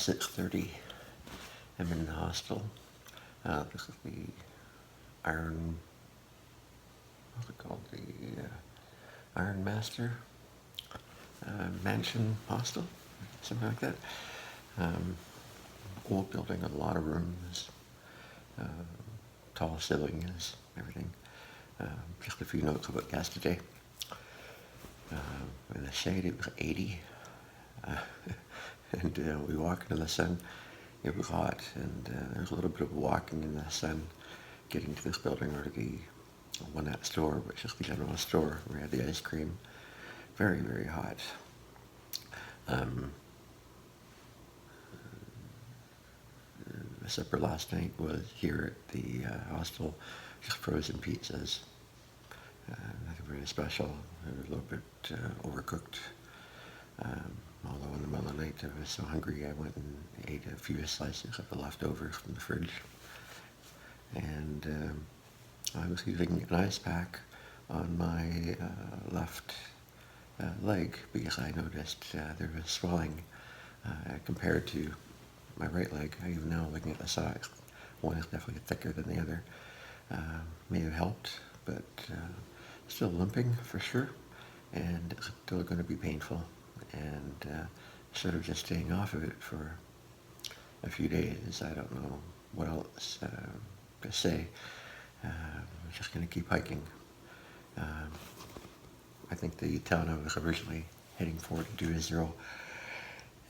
6:30. I'm in the hostel. This is the Iron, what's it called? The Iron Master Mansion Hostel, something like that. Old building, a lot of rooms, tall ceilings, everything. Just a few notes about yesterday. In the shade it was 80, and we walked into the sun. It was hot, and there was a little bit of walking in the sun getting to this building or to the one at store, which is the general store where we had the ice cream. Very, very hot. The supper last night was here at the hostel, just frozen pizzas. Nothing very special. They were a little bit overcooked. Although in the middle of the night I was so hungry I went and ate a few slices of the leftovers from the fridge. And I was using an ice pack on my left leg because I noticed there was swelling compared to my right leg. Even now, looking at the size, one is definitely thicker than the other. May have helped, but still limping for sure, and it's still going to be painful. And sort of just staying off of it for a few days. I don't know what else to say. I'm just going to keep hiking. I think the town I was originally heading for to do is 0.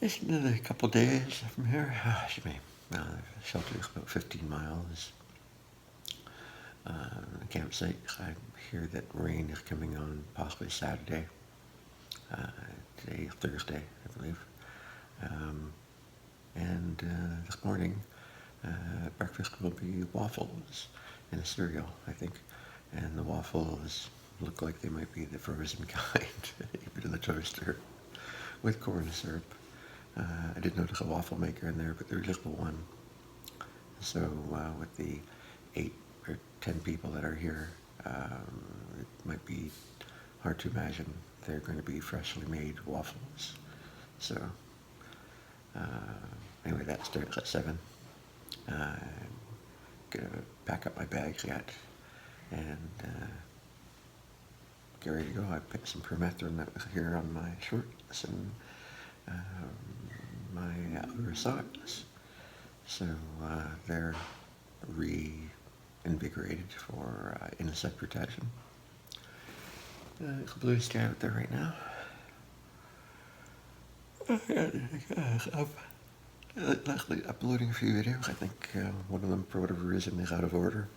It's another couple days from here. The shelter is about 15 miles. The campsite, I hear that rain is coming on possibly Saturday. Today is Thursday, I believe. And this morning, breakfast will be waffles and a cereal, I think. And the waffles look like they might be the frozen kind, even in the toaster, with corn syrup. I did notice a waffle maker in there, but there was just the one. So with the 8 or 10 people that are here, it might be hard to imagine they're going to be freshly made waffles. So anyway, that starts at 7. I'm gonna pack up my bags yet and get ready to go. I picked some permethrin that was here on my shorts and my outer socks. So they're reinvigorated for insect protection. It's a blue sky out there right now. I've actually uploading a few videos. I think one of them, for whatever reason, is out of order.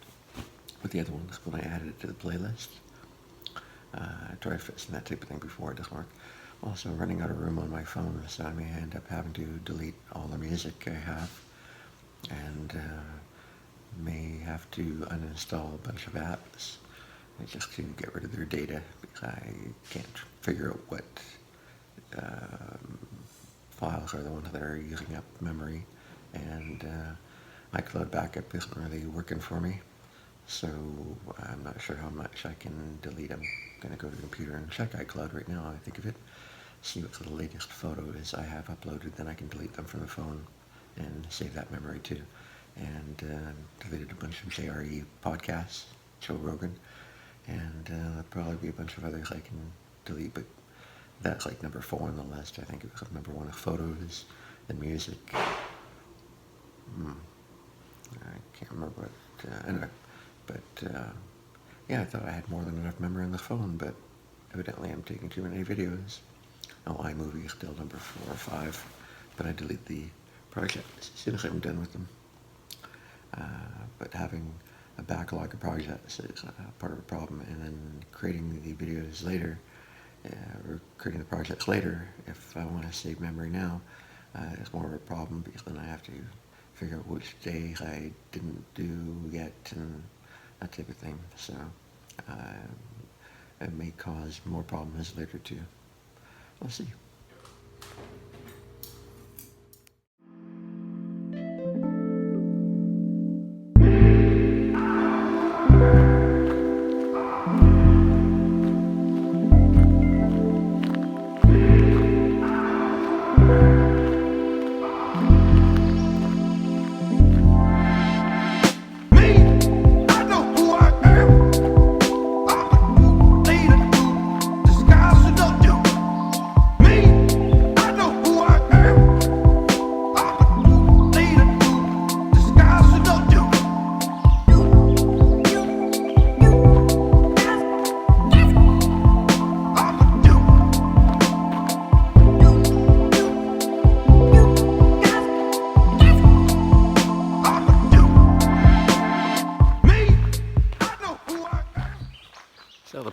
But the other one is when I added it to the playlist. I tried fixing that type of thing before, it doesn't work. Also running out of room on my phone, so I may end up having to delete all the music I have. And may have to uninstall a bunch of apps just to get rid of their data, because I can't figure out what files are the ones that are using up memory, and iCloud backup isn't really working for me, so I'm not sure how much I can delete. I'm going to go to the computer and check iCloud right now, I think of it, see what the latest photos I have uploaded, then I can delete them from the phone and save that memory too. And deleted a bunch of JRE podcasts, Joe Rogan, and there'll probably be a bunch of others I can delete, but that's like number 4 on the list. I think it was number 1 of photos, then music. I can't remember what, anyway, but yeah, I thought I had more than enough memory on the phone, but evidently I'm taking too many videos. Oh, iMovie is still number 4 or 5, but I delete the projects as soon as I'm done with them. But having a backlog of projects is part of the problem, and then creating the videos later, or creating the projects later, if I want to save memory now, it's more of a problem, because then I have to figure out which days I didn't do yet, and that type of thing. So it may cause more problems later too. We'll see.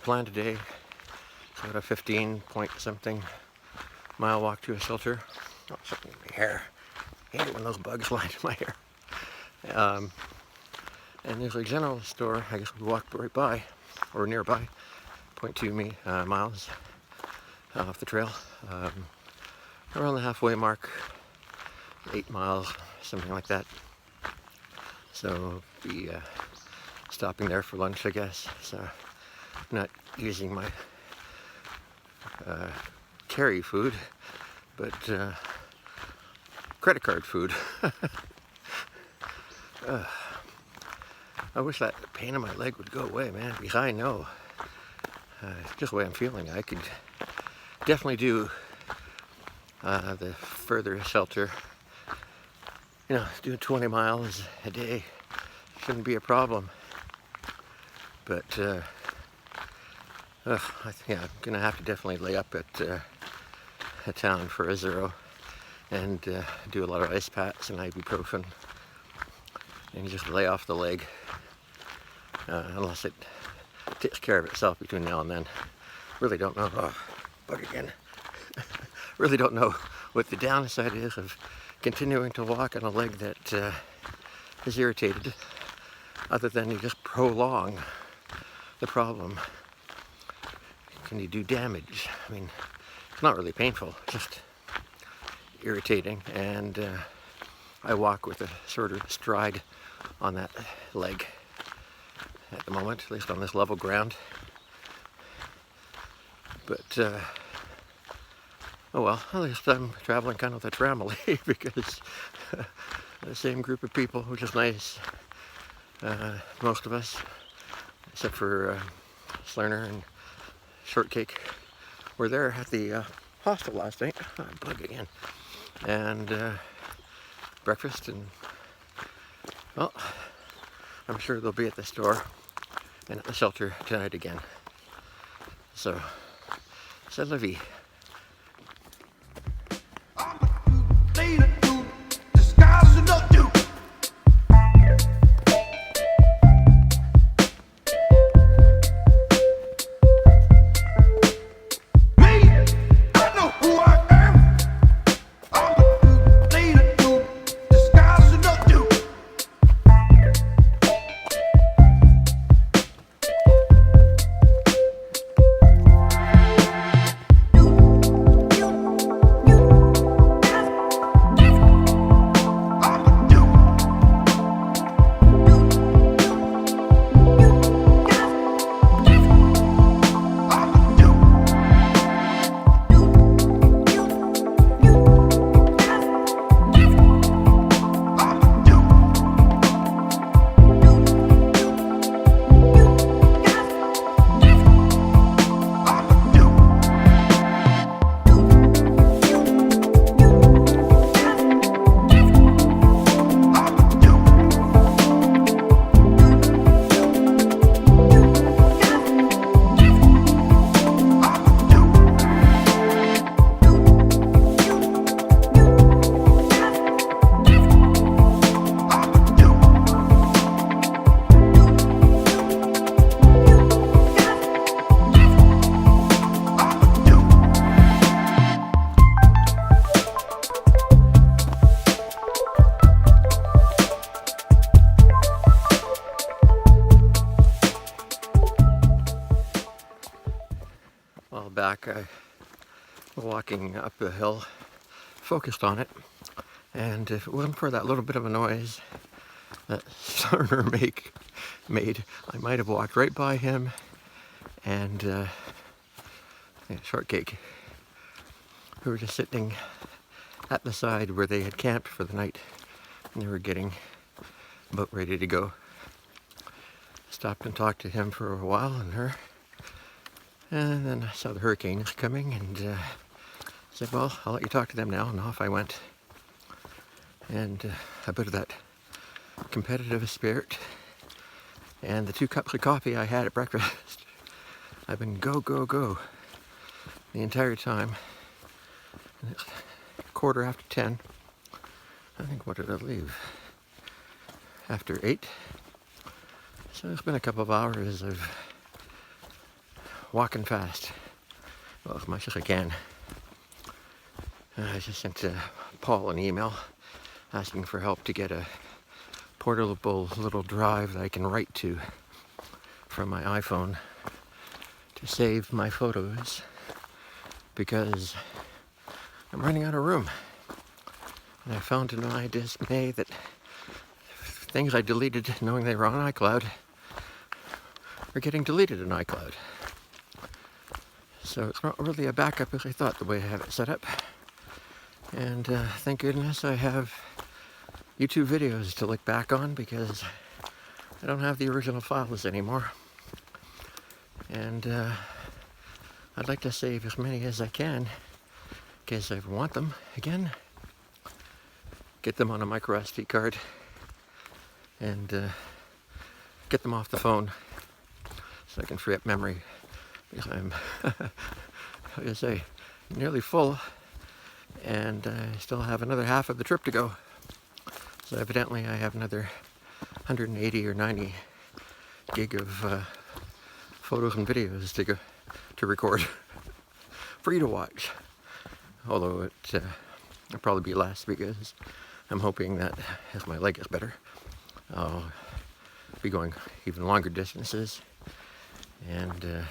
plan today. So about a 15-point-something mile walk to a shelter. Oh, something in my hair. I hate it when those bugs fly into my hair. And there's a general store, I guess we walked right by, or nearby, 0.2 miles off the trail. Around the halfway mark, 8 miles, something like that. So be stopping there for lunch, I guess. So not using my carry food, but credit card food. I wish that pain in my leg would go away, man, because I know just the way I'm feeling, I could definitely do the further shelter. You know, doing 20 miles a day shouldn't be a problem. But yeah, I'm gonna have to definitely lay up at a town for a zero and do a lot of ice packs and ibuprofen and just lay off the leg unless it takes care of itself between now and then. Really don't know. Oh, bug again. Really don't know what the downside is of continuing to walk on a leg that is irritated, other than you just prolong the problem. Can you do damage? I mean, it's not really painful, just irritating, and I walk with a sort of stride on that leg at the moment, at least on this level ground. But oh well, at least I'm traveling kind of with a family because the same group of people, which is nice. Most of us, except for Slerner and Shortcake, were there at the hostel last night. Oh, bug again. And breakfast, and well, I'm sure they'll be at the store and at the shelter tonight again. So, c'est la vie. Back, I was walking up the hill, focused on it, and if it wasn't for that little bit of a noise that Slerner made, I might have walked right by him and yeah, Shortcake, who were just sitting at the side where they had camped for the night, and they were getting about ready to go. Stopped and talked to him for a while and her. And then I saw the hurricanes coming and said, well, I'll let you talk to them now. And off I went. And a bit of that competitive spirit and the 2 cups of coffee I had at breakfast. I've been go, go, go the entire time. And it's 10:15. I think, what did I leave? After 8. So it's been a couple of hours of walking fast, well, as much as I can. I just sent Paul an email asking for help to get a portable little drive that I can write to from my iPhone to save my photos, because I'm running out of room. And I found to my dismay that things I deleted knowing they were on iCloud are getting deleted in iCloud. So it's not really a backup as I thought the way I have it set up. And thank goodness I have YouTube videos to look back on, because I don't have the original files anymore. And I'd like to save as many as I can in case I ever want them again. Get them on a micro SD card and get them off the phone so I can free up memory, because I'm, like I say, nearly full, and I still have another half of the trip to go. So evidently I have another 180 or 90 gig of photos and videos to record for you to watch. Although it'll probably be less, because I'm hoping that as my leg gets better, I'll be going even longer distances and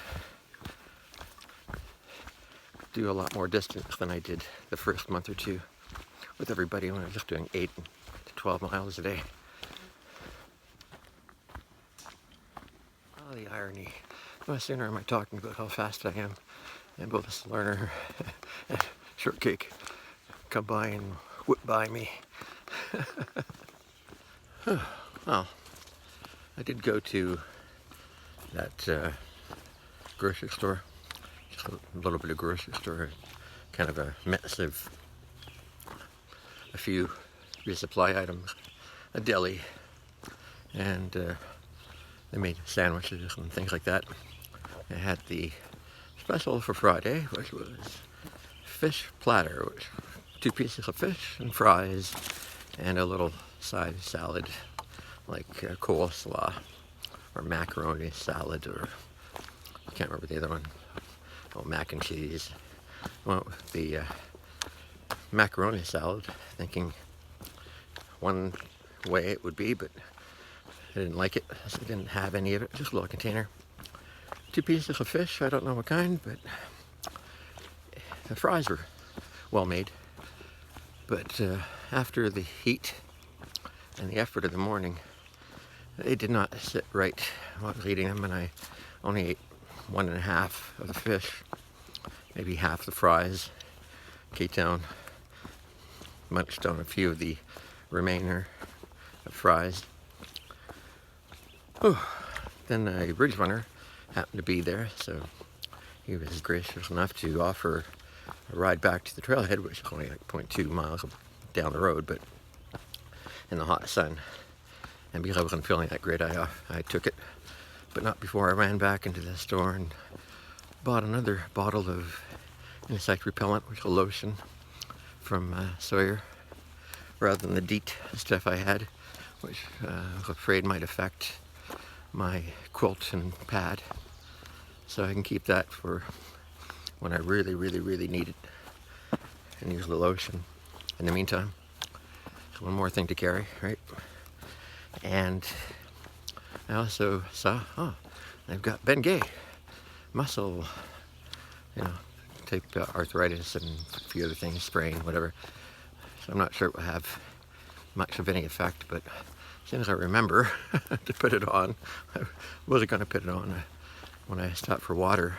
do a lot more distance than I did the first month or two with everybody when I was just doing 8 to 12 miles a day. Oh, the irony. No sooner am I talking about how fast I am, and both this learner and Shortcake come by and whip by me. Well, I did go to that grocery store, just a little bit of grocery store, kind of a mess of a few resupply items, a deli, and they made sandwiches and things like that. I had the special for Friday, which was fish platter, which 2 pieces of fish and fries and a little side salad like coleslaw or macaroni salad, or I can't remember the other one. Oh, mac and cheese. Well, the macaroni salad, thinking one way it would be, but I didn't like it, so I didn't have any of it, just a little container. 2 pieces of fish, I don't know what kind, but the fries were well made. But after the heat and the effort of the morning, they did not sit right while I was eating them, and I only ate 1.5 of the fish, maybe half the fries, K-Town, munched on a few of the remainder of fries. Oh, then a bridge runner happened to be there, so he was gracious enough to offer a ride back to the trailhead, which is only like 0.2 miles down the road, but in the hot sun. And because I wasn't feeling that great, I took it, but not before I ran back into the store and bought another bottle of insect repellent, which is a lotion from Sawyer, rather than the DEET stuff I had, which I was afraid might affect my quilt and pad. So I can keep that for when I really, really, really need it and use the lotion. In the meantime, it's one more thing to carry, right? And I also saw, they've got Bengay muscle, type arthritis and a few other things, sprain, whatever. So I'm not sure it will have much of any effect, but as soon as I remember to put it on, I wasn't going to put it on when I stopped for water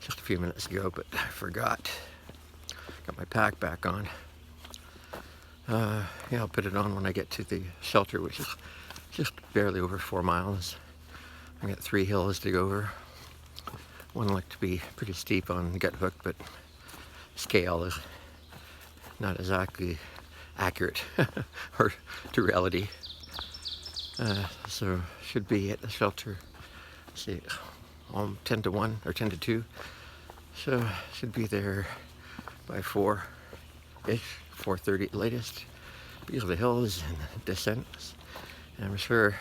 just a few minutes ago, but I forgot. Got my pack back on. I'll put it on when I get to the shelter, which is just barely over 4 miles. I got 3 hills to go over. One looked to be pretty steep on Gut Hook, but scale is not exactly accurate or to reality. So should be at the shelter, let's see, 10 to 1 or 10 to 2. So should be there by 4-ish, 4:30 at latest, because of the hills and the descents. And I'm sure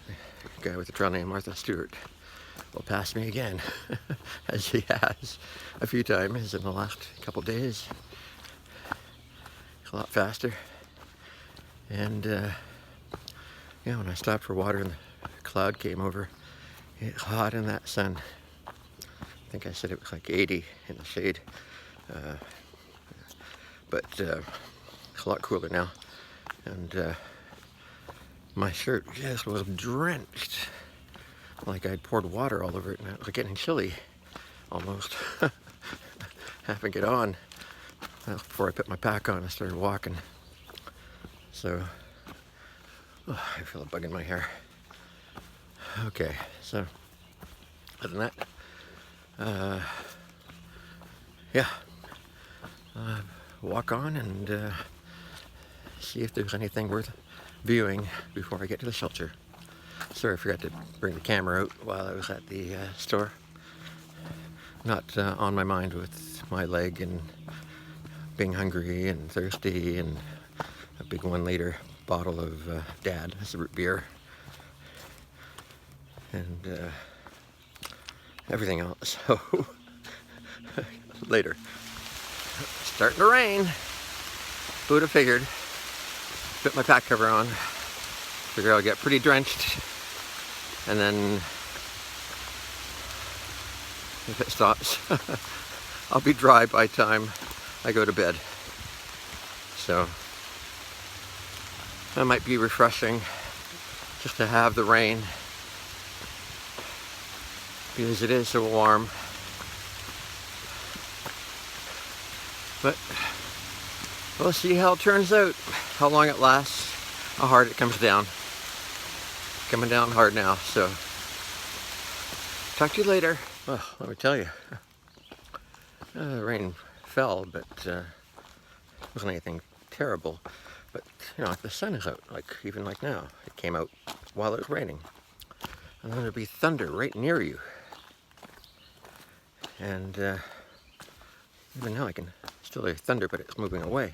the guy with the trail name Martha Stewart will pass me again, as he has a few times in the last couple days. A lot faster. And yeah, when I stopped for water and the cloud came over, it's hot in that sun. I think I said it was like 80 in the shade. But it's a lot cooler now. And my shirt just was drenched. Like I'd poured water all over it, and it was getting chilly almost. Having it on. Well, before I put my pack on, I started walking. So, oh, I feel a bug in my hair. Okay, so, other than that, yeah, walk on and see if there's anything worth viewing before I get to the shelter. Sorry, I forgot to bring the camera out while I was at the store. Not on my mind with my leg and being hungry and thirsty and a big 1 liter bottle of Dad, that's root beer, and everything else. So later. Starting to rain. Who would have figured? Put my pack cover on. Figure I'll get pretty drenched, and then if it stops, I'll be dry by the time I go to bed. So that might be refreshing just to have the rain, because it is so warm. But we'll see how it turns out, how long it lasts, how hard it comes down. Coming down hard now, so talk to you later. Well, let me tell you, the rain fell, but it wasn't anything terrible. But you know, the sun is out, like even like now. It came out while it was raining, and then there'd be thunder right near you. And even now I can still hear thunder, but it's moving away.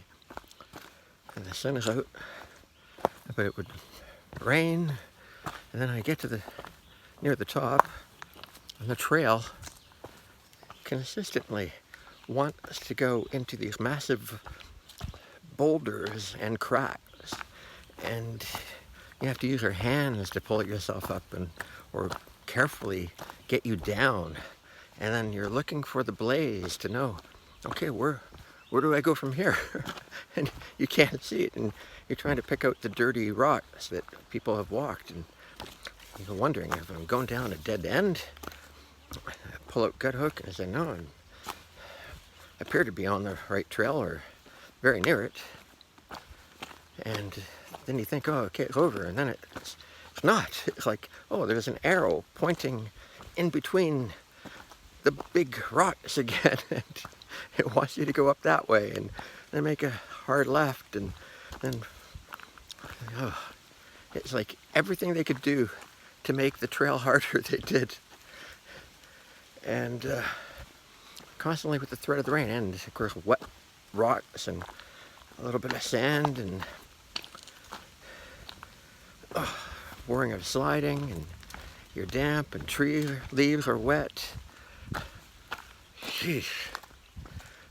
And the sun is out, but it would rain, and then I get to near the top, and the trail consistently wants to go into these massive boulders and cracks, and you have to use your hands to pull yourself up or carefully get you down, and then you're looking for the blaze to know, okay, where do I go from here? And you can't see it, and you're trying to pick out the dirty rocks that people have walked, and you're wondering if I'm going down a dead end. I pull out gut hook and I say, no, I appear to be on the right trail or very near it. And then you think, oh, okay, it's over, and then it's not. It's like, oh, there's an arrow pointing in between the big rocks again, and it wants you to go up that way, and then make a hard left, and then, oh, it's like everything they could do to make the trail harder, they did. And constantly with the threat of the rain, and of course wet rocks and a little bit of sand, and worrying of sliding, and you're damp, and tree leaves are wet. Sheesh.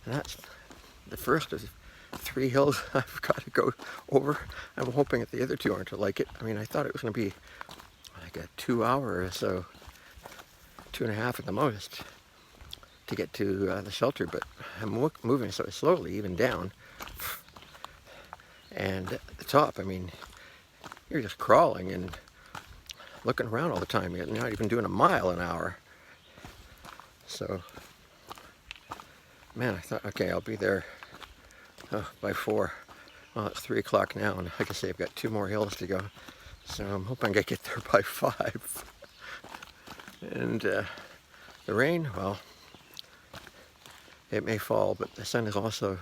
And that's the first of 3 hills I've got to go over. I'm hoping that the other 2 aren't like it. I mean, I thought it was going to be like a 2 hour or so, 2.5 at the most, to get to the shelter, but I'm moving so slowly, even down. And at the top, I mean, you're just crawling and looking around all the time. You're not even doing a mile an hour. So, man, I thought, okay, I'll be there by 4. Well, it's 3 o'clock now, and like I say, I've got 2 more hills to go. So I'm hoping I get there by 5. And the rain, well, it may fall, but the sun is also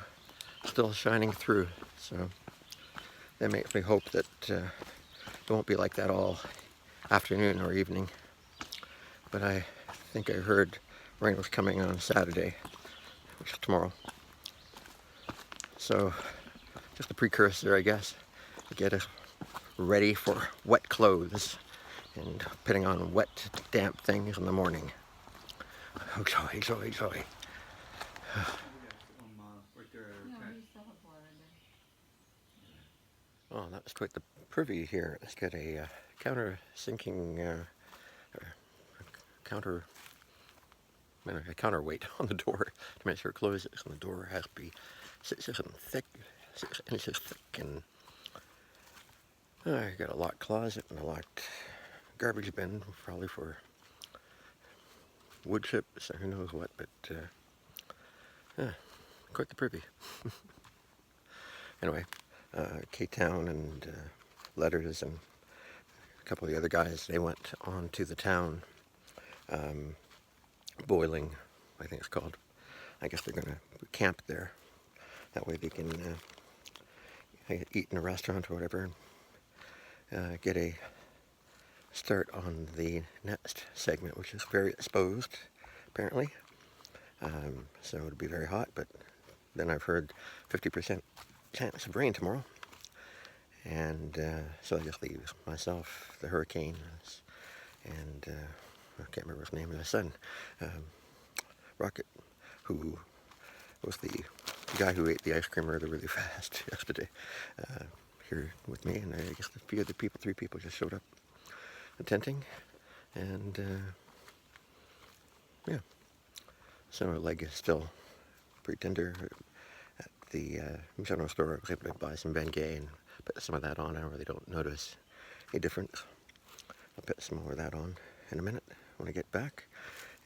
still shining through. So that makes me hope that it won't be like that all afternoon or evening. But I think I heard rain was coming on Saturday, which is tomorrow. So just a precursor, I guess, to get us ready for wet clothes and putting on wet, damp things in the morning. Oh, joy, joy, joy. Oh, that's quite the privy here. Let's get a counter-sinking, counter, a counterweight on the door to make sure it closes, and the door has to be 6 inches thick, and I got a locked closet and a locked garbage bin, probably for wood chips or who knows what, but quite the privy. Anyway, K-Town and Letters and a couple of the other guys, they went on to the town, boiling, I think it's called. I guess they're going to camp there. That way they can eat in a restaurant or whatever, and get a start on the next segment, which is very exposed, apparently. So it'll be very hot, but then I've heard 50% chance of rain tomorrow. And so I just leave myself, the hurricane, and I can't remember his name, and his son, Rocket, who was the guy who ate the ice cream really fast yesterday, here with me. And I guess a few other people, 3 people just showed up attending, and yeah. So my leg is still pretty tender. At the general store, I was able to buy some Bengay and put some of that on. I really don't notice a difference. I'll put some more of that on in a minute when I get back.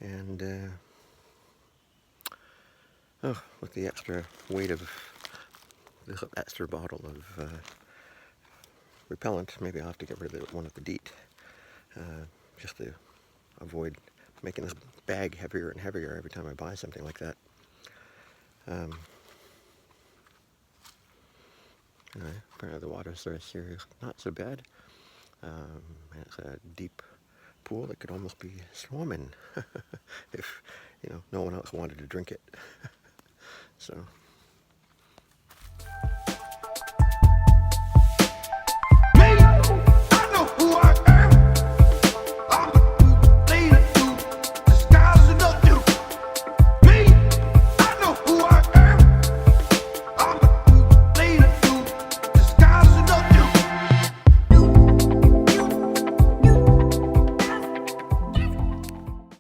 And with the extra weight of this extra bottle of repellent, maybe I'll have to get rid of the one at the DEET, just to avoid making this bag heavier and heavier every time I buy something like that. Anyway, apparently the water source here is not so bad. It's a deep pool that could almost be swimming if, no one else wanted to drink it. So